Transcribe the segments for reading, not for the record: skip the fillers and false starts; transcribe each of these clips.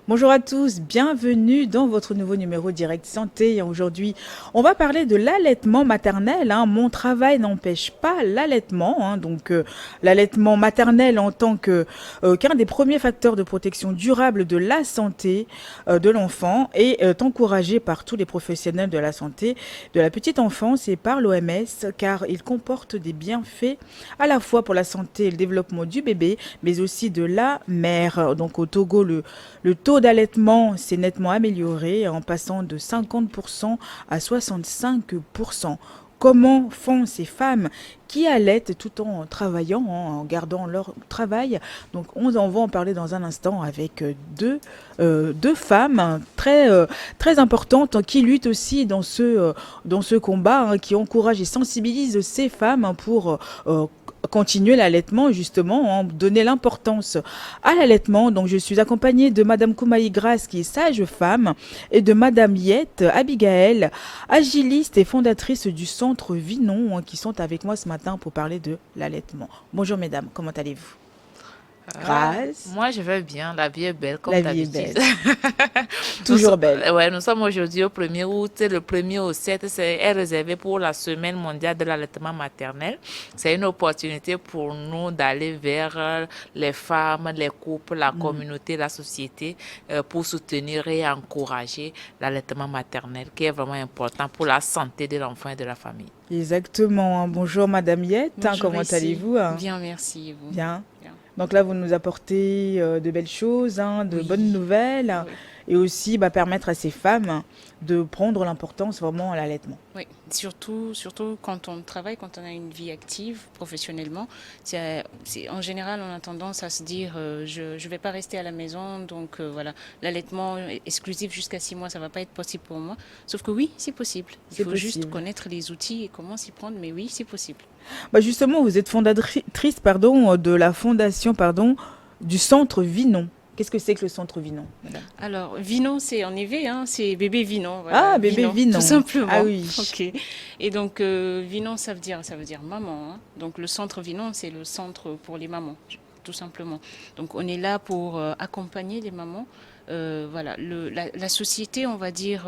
Bonjour à tous, bienvenue dans votre nouveau numéro Direct Santé. Aujourd'hui, on va parler de l'allaitement maternel, hein. Mon travail n'empêche pas l'allaitement, hein. L'allaitement maternel en tant que qu'un des premiers facteurs de protection durable de la santé de l'enfant est encouragé par tous les professionnels de la santé de la petite enfance et par l'OMS car il comporte des bienfaits à la fois pour la santé et le développement du bébé, mais aussi de la mère. Donc au Togo, le taux d'allaitement s'est nettement amélioré en passant de 50% à 65%. Comment font ces femmes qui allaitent tout en travaillant, en gardant leur travail? Donc on va en parler dans un instant avec deux femmes très importantes qui luttent aussi dans ce combat, hein, qui encouragent et sensibilisent ces femmes pour continuer l'allaitement, justement, hein, donner l'importance à l'allaitement. Donc, je suis accompagnée de Madame Koumaï Grasse, qui est sage-femme, et de Madame Yette Abigail, agiliste et fondatrice du centre Vinon, hein, qui sont avec moi ce matin pour parler de l'allaitement. Bonjour, mesdames, comment allez-vous? Grâce, Moi, je vais bien. La vie est belle, comme la vie est d'habitude. belle, toujours belle. Nous sommes aujourd'hui au 1er août. Le 1er au 7 est réservé pour la semaine mondiale de l'allaitement maternel. C'est une opportunité pour nous d'aller vers les femmes, les couples, la communauté, la société, pour soutenir et encourager l'allaitement maternel, qui est vraiment important pour la santé de l'enfant et de la famille. Exactement, hein. Bonjour, Madame Yette, hein, Bonjour comment ici. allez-vous, hein? Bien, merci. Et vous? Bien. Bien. Donc là, vous nous apportez de belles choses, hein, de bonnes Oui, nouvelles, oui, et aussi permettre à ces femmes de prendre l'importance vraiment à l'allaitement. oui. Surtout quand on travaille, quand on a une vie active professionnellement, en général, on a tendance à se dire je ne vais pas rester à la maison, donc voilà, l'allaitement exclusif jusqu'à 6 mois, ça ne va pas être possible pour moi. Sauf que oui, c'est possible. Il C'est faut juste possible. connaître les outils et comment s'y prendre, mais oui, c'est possible. Justement, vous êtes fondatrice de la fondation du centre Vinon. Qu'est-ce que c'est que le centre Vinon, madame? Alors, Vinon, c'est en effet, hein, c'est bébé Vinon, Ah, voilà, bébé Vinon, tout Vinon. Ah simplement. oui. Ok. Et donc, Vinon, ça veut dire maman, hein. Donc, le centre Vinon, c'est le centre pour les mamans, tout simplement. Donc, on est là pour accompagner les mamans. Voilà, la société, on va dire,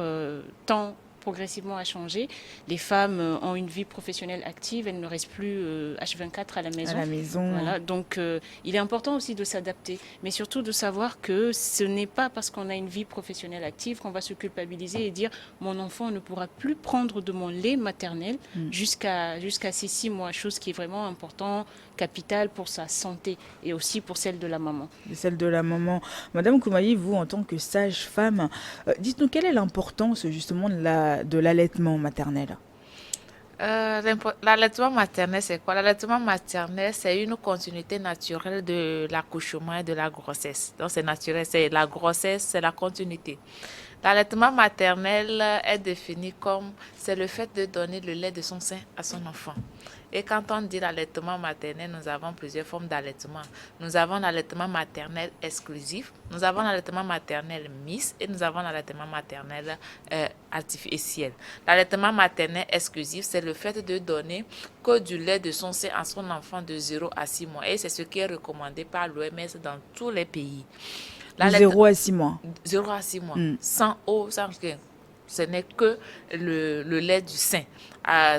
tend progressivement à changer. Les femmes ont une vie professionnelle active, elles ne restent plus H24 à la À maison. la maison. Voilà, donc il est important aussi de s'adapter, mais surtout de savoir que ce n'est pas parce qu'on a une vie professionnelle active qu'on va se culpabiliser et dire mon enfant ne pourra plus prendre de mon lait maternel Mm. jusqu'à ses 6 mois, chose qui est vraiment important, capitale pour sa santé et aussi pour celle de la maman. De celle de la maman. Madame Koumaï, vous, en tant que sage-femme, dites-nous quelle est l'importance justement de l'allaitement maternel? L'allaitement maternel, c'est quoi? L'allaitement maternel, c'est une continuité naturelle de l'accouchement et de la grossesse. Donc, c'est naturel, c'est la grossesse, c'est la continuité. L'allaitement maternel est défini comme c'est le fait de donner le lait de son sein à son enfant. Et quand on dit l'allaitement maternel, nous avons plusieurs formes d'allaitement. Nous avons l'allaitement maternel exclusif, nous avons l'allaitement maternel mixte et nous avons l'allaitement maternel artificiel. L'allaitement maternel exclusif, c'est le fait de donner que du lait de son sein à son enfant de 0 à 6 mois. Et c'est ce qui est recommandé par l'OMS dans tous les pays. De L'allaitement 0 à 6 mois. 0 à 6 mois, Mm. sans eau, sans rien. Ce n'est que le lait du sein.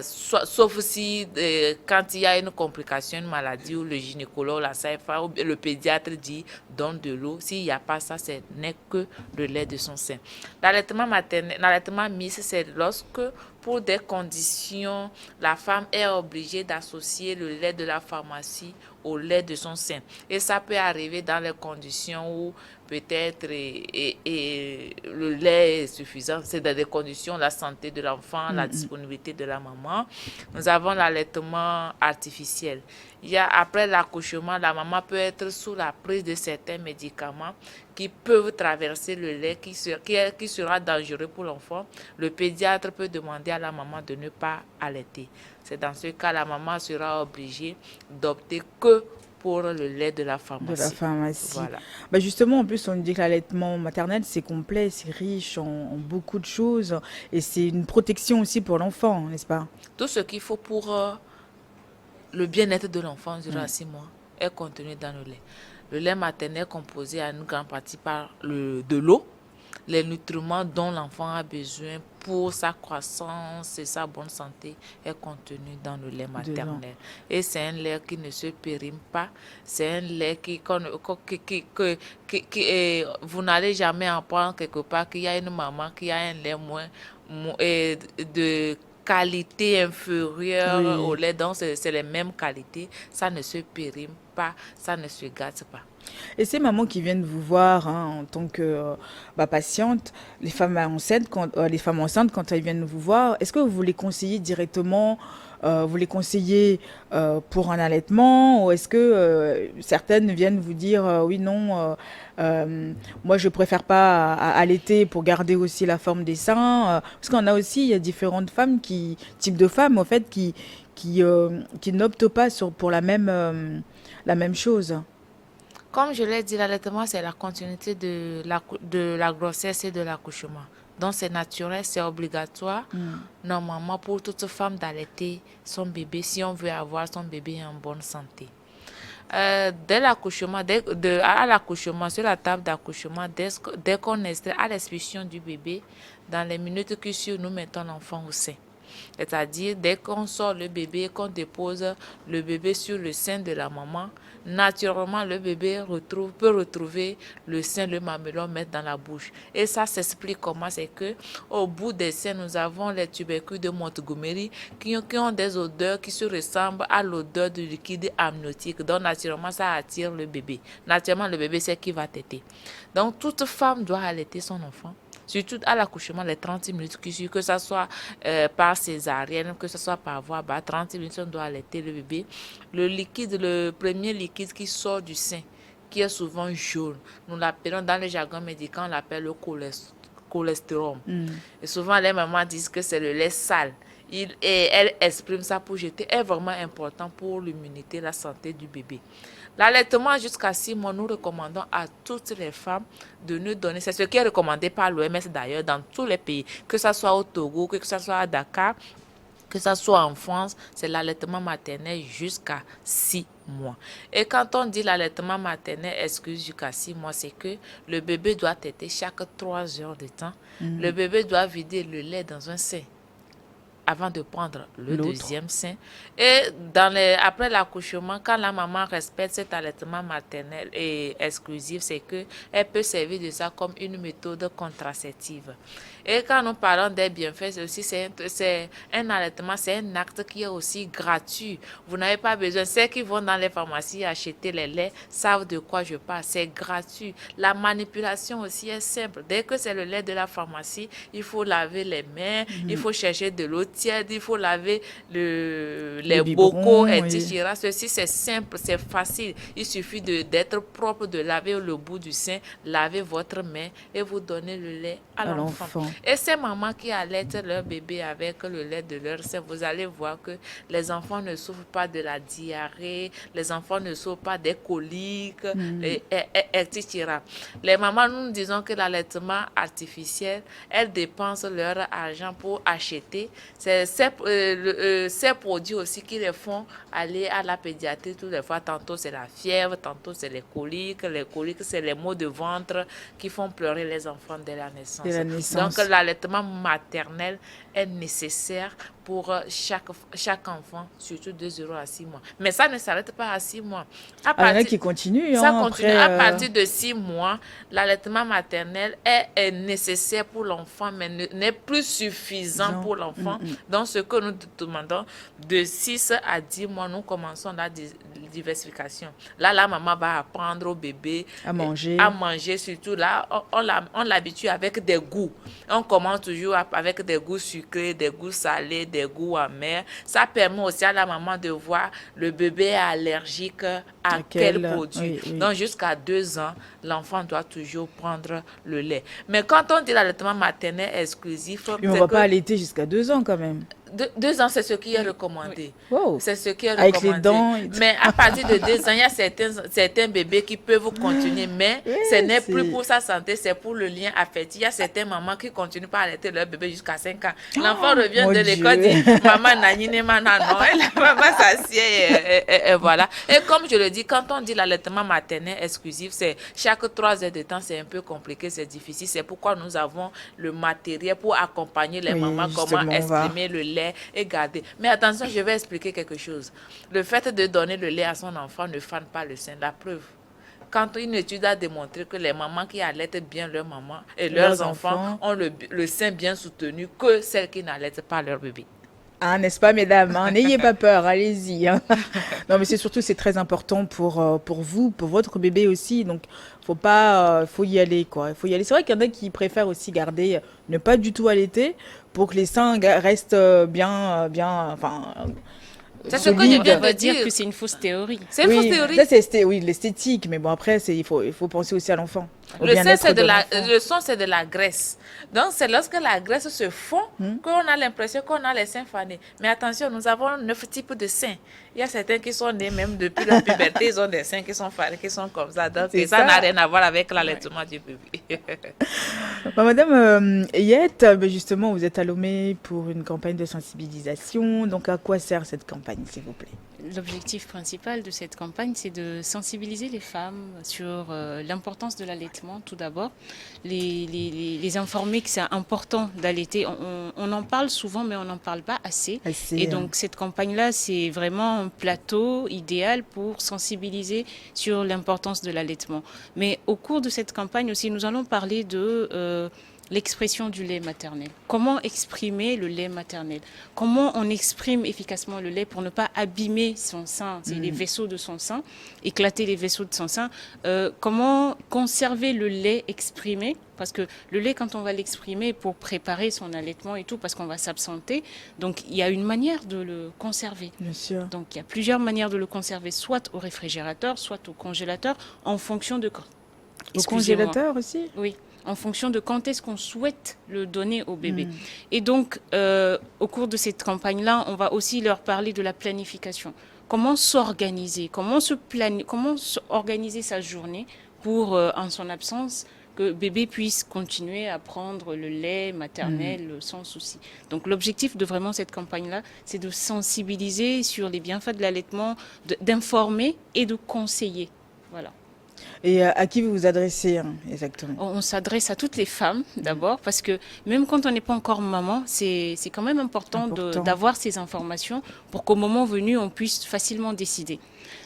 Sauf si quand il y a une complication, une maladie, où le gynécologue, la sage-femme ou le pédiatre dit donne de l'eau. S'il n'y a pas ça, ce n'est que le lait de son sein. L'allaitement maternel, l'allaitement mixte, c'est lorsque pour des conditions, la femme est obligée d'associer le lait de la pharmacie au lait de son sein. Et ça peut arriver dans les conditions où peut-être et le lait est suffisant. C'est dans des conditions, la santé de l'enfant, la disponibilité de la maman. Nous avons l'allaitement artificiel. Après l'accouchement, la maman peut être sous la prise de certains médicaments qui peuvent traverser le lait, qui sera dangereux pour l'enfant. Le pédiatre peut demander à la maman de ne pas allaiter. C'est dans ce cas, la maman sera obligée d'opter que pour le lait de la De la pharmacie. pharmacie. Voilà. Justement, en plus, on dit que l'allaitement maternel, c'est complet, c'est riche en beaucoup de choses. Et c'est une protection aussi pour l'enfant, n'est-ce pas? Tout ce qu'il faut pour le bien-être de l'enfant durant Ouais. 6 mois est contenu dans le lait. Le lait maternel est composé à une grande partie par de l'eau, les nutriments dont l'enfant a besoin pour sa croissance et sa bonne santé est contenu dans le lait Dedans. maternel. Et c'est un lait qui ne se périme pas. C'est un lait vous n'allez jamais en prendre quelque part qu'il y a une maman qui a un lait de qualité inférieure Oui. au lait. Donc, c'est les mêmes qualités. Ça ne se périme pas, ça ne se gâte pas. Et ces mamans qui viennent vous voir en tant que patiente, les femmes enceintes, quand elles viennent vous voir, est-ce que vous les conseillez directement, vous les conseillez pour un allaitement, ou est-ce que certaines viennent vous dire oui, non, moi je préfère pas allaiter pour garder aussi la forme des seins, parce qu'on a aussi, il y a différentes femmes types de femmes en fait, qui n'optent pas pour la même chose. Comme je l'ai dit, l'allaitement, c'est la continuité de la grossesse et de l'accouchement. Donc, c'est naturel, c'est obligatoire, normalement, pour toute femme d'allaiter son bébé, si on veut avoir son bébé en bonne santé. Dès l'accouchement, à l'accouchement, sur la table d'accouchement, dès qu'on est à l'expulsion du bébé, dans les minutes qui suivent, nous mettons l'enfant au sein. C'est-à-dire, dès qu'on sort le bébé, qu'on dépose le bébé sur le sein de la maman, naturellement, le bébé peut retrouver le sein, le mamelon, mettre dans la bouche. Et ça s'explique comment? C'est que au bout des seins, nous avons les tubercules de Montgomery qui ont des odeurs qui se ressemblent à l'odeur du liquide amniotique. Donc, naturellement, ça attire le bébé. Naturellement, le bébé sait qu'il va téter. Donc, toute femme doit allaiter son enfant. Surtout à l'accouchement, les 30 minutes qui suivent, que ce soit par césarienne, que ce soit par voie basse, 30 minutes, on doit allaiter le bébé. Le premier liquide qui sort du sein, qui est souvent jaune, nous l'appelons dans le jargon médical, on l'appelle le cholestérol. Et souvent, les mamans disent que c'est le lait sale. Et elles expriment ça pour jeter, est vraiment important pour l'immunité, la santé du bébé. L'allaitement jusqu'à 6 mois, nous recommandons à toutes les femmes de nous donner, c'est ce qui est recommandé par l'OMS d'ailleurs dans tous les pays, que ce soit au Togo, que ce soit à Dakar, que ce soit en France, c'est l'allaitement maternel jusqu'à 6 mois. Et quand on dit l'allaitement maternel jusqu'à 6 mois, c'est que le bébé doit téter chaque 3 heures de temps. Le bébé doit vider le lait dans un sein avant de prendre le deuxième sein. Et après l'accouchement, quand la maman respecte cet allaitement maternel et exclusif, c'est qu'elle peut servir de ça comme une méthode contraceptive. Et quand nous parlons des bienfaits, c'est un allaitement, c'est un acte qui est aussi gratuit. Vous n'avez pas besoin. Ceux qui vont dans les pharmacies acheter les laits savent de quoi je parle. C'est gratuit. La manipulation aussi est simple. Dès que c'est le lait de la pharmacie, il faut laver les mains, il faut chercher de l'eau tiède, il faut laver les bocaux, etc. Oui. Ceci, c'est simple, c'est facile. Il suffit d'être propre, de laver le bout du sein, laver votre main et vous donner le lait à l'enfant. Et ces mamans qui allaitent leur bébé avec le lait de leur sein, vous allez voir que les enfants ne souffrent pas de la diarrhée, les enfants ne souffrent pas des coliques, etc. Les mamans, nous disons que l'allaitement artificiel, elles dépensent leur argent pour acheter ces produits aussi qui les font aller à la pédiatrie toutes les fois. Tantôt c'est la fièvre, tantôt c'est les coliques. Les coliques, c'est les maux de ventre qui font pleurer les enfants dès la naissance. Donc l'allaitement maternel est nécessaire pour chaque enfant, surtout de 0 à 6 mois. Mais ça ne s'arrête pas à 6 mois. Il y en a qui continuent. Ça continue. À partir de 6 mois, l'allaitement maternel est nécessaire pour l'enfant, mais n'est plus suffisant pour l'enfant. Donc, ce que nous demandons, de 6 à 10 mois, nous commençons la diversification. Là, la maman va apprendre au bébé à manger. Surtout là, on l'habitue avec des goûts. On commence toujours avec des goûts sucrés, des goûts salés, des goûts amers. Ça permet aussi à la maman de voir le bébé est allergique à quel produit. Oui. Donc, jusqu'à 2 ans, l'enfant doit toujours prendre le lait. Mais quand on dit l'allaitement maternel exclusif... Mais on ne va pas allaiter jusqu'à 2 ans quand même. 2 ans, c'est ce qui est Oui, recommandé. Wow. C'est ce qui est Avec les recommandé. dents et tout. Mais à partir de 2 ans, il y a certains bébés qui peuvent continuer, mais Oui, ce n'est plus c'est... pour sa santé, c'est pour le lien affectif. Il y a certaines mamans qui continuent par allaiter leur bébé jusqu'à 5 ans. L'enfant revient Mon de l'école, Dieu. dit maman nanine mana non, et la maman s'assied et voilà. Et comme je le dis, quand on dit l'allaitement maternel exclusif, c'est chaque 3 heures de temps, c'est un peu compliqué, c'est difficile. C'est pourquoi nous avons le matériel pour accompagner les Oui, mamans, comment justement, on va... exprimer le lait et garder. Mais attention, je vais expliquer quelque chose. Le fait de donner le lait à son enfant ne fane pas le sein. La preuve. Quand une étude a démontré que les mamans qui allaitent bien leurs mamans et leurs Leurs enfants enfants. ont le sein bien soutenu que celles qui n'allaitent pas leur bébé. Ah, n'est-ce pas, mesdames, hein? N'ayez pas peur, allez-y, hein. Non, mais c'est surtout, c'est très important pour vous, pour votre bébé aussi. Donc, faut pas, faut y aller, quoi. Il faut y aller. C'est vrai qu'il y en a qui préfèrent aussi garder, ne pas du tout allaiter pour que les seins restent bien, enfin, C'est ce que je solides. viens On de va dire dire. que c'est une fausse théorie. C'est une fausse Oui, théorie. ça c'est oui, l'esthétique, mais bon après il faut penser aussi à l'enfant, au Le sein, bien-être c'est de de la, l'enfant. le sang, c'est de la graisse. Donc, c'est lorsque la graisse se fond qu'on a l'impression qu'on a les seins fanés. Mais attention, nous avons 9 types de seins. Il y a certains qui sont nés même depuis leur puberté, ils ont des seins qui sont fanés, qui sont comme ça. Donc, C'est ça n'a ça. rien à voir avec l'allaitement du bébé. Bah, Madame Yette, bah, justement, vous êtes à Lomé pour une campagne de sensibilisation. Donc à quoi sert cette campagne, s'il vous plaît? L'objectif principal de cette campagne, c'est de sensibiliser les femmes sur l'importance de l'allaitement, tout d'abord. Les informer que c'est important d'allaiter. On en parle souvent, mais on n'en parle pas assez. Assez, Et donc, cette campagne-là, c'est vraiment un plateau idéal pour sensibiliser sur l'importance de l'allaitement. Mais au cours de cette campagne aussi, nous allons parler de l'expression du lait maternel. Comment exprimer le lait maternel? Comment on exprime efficacement le lait pour ne pas abîmer son sein, c'est les vaisseaux de son sein, éclater les vaisseaux de son sein. Comment conserver le lait exprimé? Parce que le lait, quand on va l'exprimer pour préparer son allaitement et tout, parce qu'on va s'absenter, donc il y a une manière de le conserver. bien sûr. Donc il y a plusieurs manières de le conserver, soit au réfrigérateur, soit au congélateur, en fonction de... Au Excusez-moi. congélateur aussi? Oui, en fonction de quand est-ce qu'on souhaite le donner au bébé. Et donc, au cours de cette campagne-là, on va aussi leur parler de la planification. Comment s'organiser, comment organiser sa journée pour, en son absence, que bébé puisse continuer à prendre le lait maternel sans souci. Donc l'objectif de vraiment cette campagne-là, c'est de sensibiliser sur les bienfaits de l'allaitement, d'informer et de conseiller. Voilà. Et à qui vous vous adressez, hein, exactement? On s'adresse à toutes les femmes d'abord parce que même quand on n'est pas encore maman, c'est quand même important, Important. d'avoir ces informations pour qu'au moment venu, on puisse facilement décider.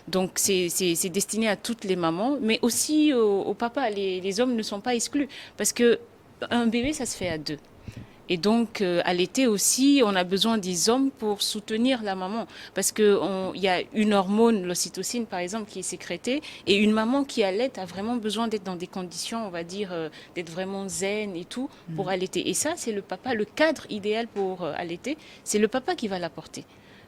Donc c'est destiné à toutes les mamans, mais aussi aux papas. Les hommes ne sont pas exclus parce que un bébé, ça se fait à deux. Et donc, à l'été aussi, on a besoin des hommes pour soutenir la maman. Parce qu'il y a une hormone, l'ocytocine par exemple, qui est sécrétée. Et une maman qui allaite a vraiment besoin d'être dans des conditions, on va dire, d'être vraiment zen et tout, pour allaiter. Et ça, c'est le papa, le cadre idéal pour allaiter, c'est le papa qui va l'apporter.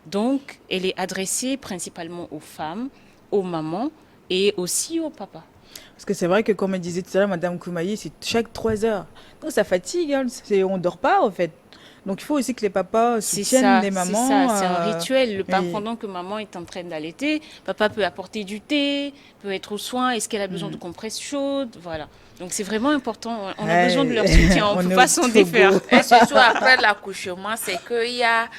Donc, elle est adressée principalement aux femmes, aux mamans et aussi aux papas. Parce que c'est vrai que, comme elle disait tout à l'heure, Madame Koumaï, c'est chaque 3 heures. Donc ça fatigue, hein, on dort pas, en fait. Donc il faut aussi que les papas soutiennent les mamans. C'est ça, c'est un rituel. oui. Pendant que maman est en train d'allaiter, papa peut apporter du thé, peut être aux soins. Est-ce qu'elle a besoin de compresses chaudes? Voilà. Donc c'est vraiment important. On a besoin de leur soutien. On ne peut pas s'en défaire. Et surtout après l'accouchement, c'est qu'il y a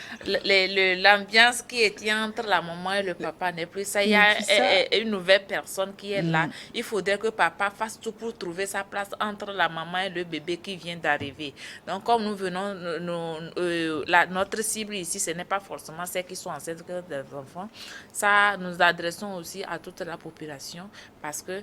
l'ambiance qui était entre la maman et le papa n'est plus ça. Il y a une nouvelle personne qui est là. Il faudrait que papa fasse tout pour trouver sa place entre la maman et le bébé qui vient d'arriver. Donc comme nous venons, notre cible ici, ce n'est pas forcément celles qui sont enceintes des enfants. Ça, nous adressons aussi à toute la population parce que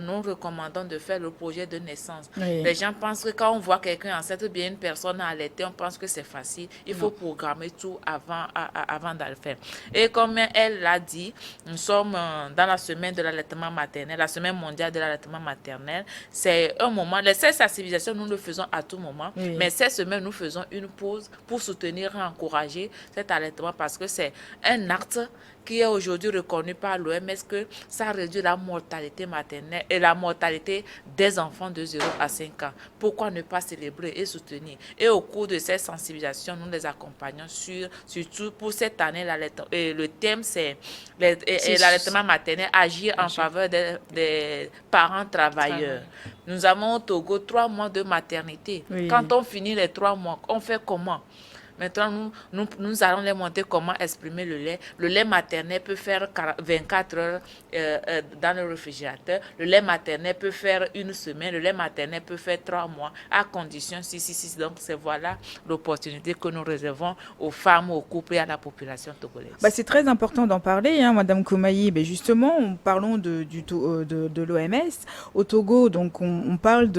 nous recommandons de faire le projet de naissance. Oui. Les gens pensent que quand on voit quelqu'un enceinte ou bien une personne allaitée, on pense que c'est facile. Il faut programmer tout avant de le faire. Et comme elle l'a dit, nous sommes dans la semaine de l'allaitement maternel, la semaine mondiale de l'allaitement maternel. C'est un moment, cette sensibilisation, nous le faisons à tout moment, mais cette semaine, nous faisons une propose pour soutenir et encourager cet allaitement parce que c'est un acte qui est aujourd'hui reconnu par l'OMS que ça réduit la mortalité maternelle et la mortalité des enfants de 0 à 5 ans. Pourquoi ne pas célébrer et soutenir? Et au cours de cette sensibilisation, nous les accompagnons surtout pour cette année. Le thème, c'est l'allaitement maternel, agir en faveur des parents travailleurs. Nous avons au Togo 3 mois de maternité. Oui. Quand on finit les 3 mois, on fait comment? Maintenant, nous allons les montrer comment exprimer le lait. Le lait maternel peut faire 24 heures dans le réfrigérateur. Le lait maternel peut faire 1 semaine. Le lait maternel peut faire 3 mois, à condition, si. Donc, c'est voilà l'opportunité que nous réservons aux femmes, aux couples et à la population togolaise. C'est très important d'en parler, hein, Madame Koumaï. Justement, parlons de l'OMS. Au Togo, donc, on parle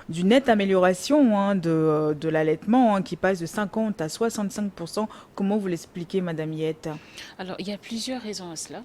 d'une nette amélioration, hein, de l'allaitement, hein, qui passe de 50 à 65%. Comment vous l'expliquez, Madame Yette? Alors, il y a plusieurs raisons à cela.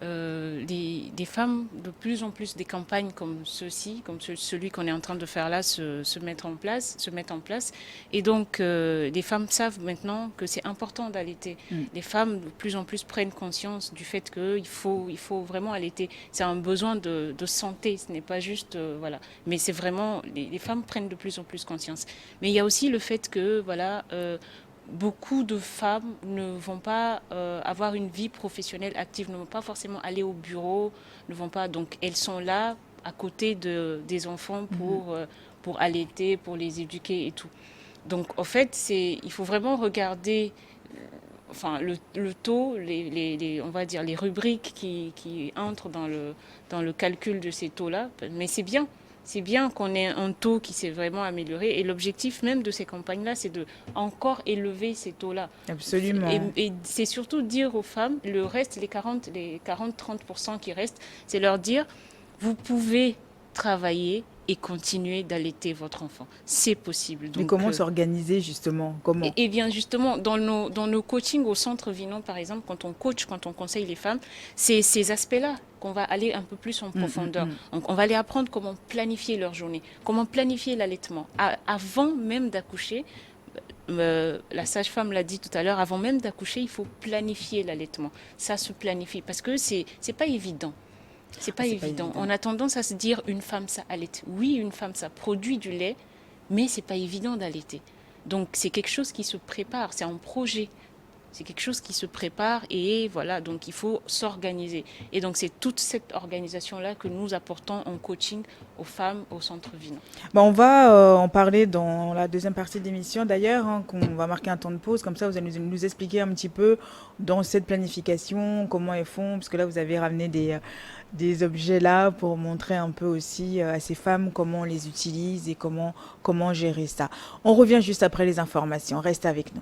Des femmes, de plus en plus, des campagnes comme ceci, comme celui qu'on est en train de faire là, se mettent en place. Et donc, les femmes savent maintenant que c'est important d'allaiter. Les femmes, de plus en plus, prennent conscience du fait qu'il faut vraiment allaiter. C'est un besoin de santé, ce n'est pas juste... voilà. Mais c'est vraiment... Les femmes prennent de plus en plus conscience. Mais il y a aussi le fait que, voilà... beaucoup de femmes ne vont pas avoir une vie professionnelle active, ne vont pas forcément aller au bureau, donc elles sont là à côté des enfants pour allaiter, pour les éduquer et tout. Donc en fait, il faut vraiment regarder le taux, on va dire les rubriques qui entrent dans le calcul de ces taux-là, mais c'est bien. C'est bien qu'on ait un taux qui s'est vraiment amélioré. Et l'objectif même de ces campagnes-là, c'est de encore élever ces taux-là. Absolument. Et c'est surtout dire aux femmes, le reste, les 40-30% qui restent, c'est leur dire, vous pouvez travailler et continuer d'allaiter votre enfant. C'est possible. Donc, mais comment s'organiser justement? Comment? Et bien justement, dans nos coachings au Centre Vinon, par exemple, quand on coach, quand on conseille les femmes, c'est ces aspects-là qu'on va aller un peu plus en profondeur. Donc, on va les apprendre comment planifier leur journée, comment planifier l'allaitement. Avant même d'accoucher, la sage-femme l'a dit tout à l'heure, avant même d'accoucher, il faut planifier l'allaitement. Ça se planifie parce que c'est pas évident. C'est pas évident. On a tendance à se dire une femme ça allaite. Oui, une femme ça produit du lait, mais c'est pas évident d'allaiter. Donc c'est quelque chose qui se prépare, c'est un projet. C'est quelque chose qui se prépare et voilà, donc il faut s'organiser. Et donc c'est toute cette organisation-là que nous apportons en coaching aux femmes au Centre Vinon. On va en parler dans la deuxième partie de l'émission d'ailleurs, hein, qu'on va marquer un temps de pause, comme ça vous allez nous expliquer un petit peu dans cette planification, comment elles font, parce que là vous avez ramené des objets là pour montrer un peu aussi à ces femmes comment on les utilise et comment gérer ça. On revient juste après les informations, restez avec nous.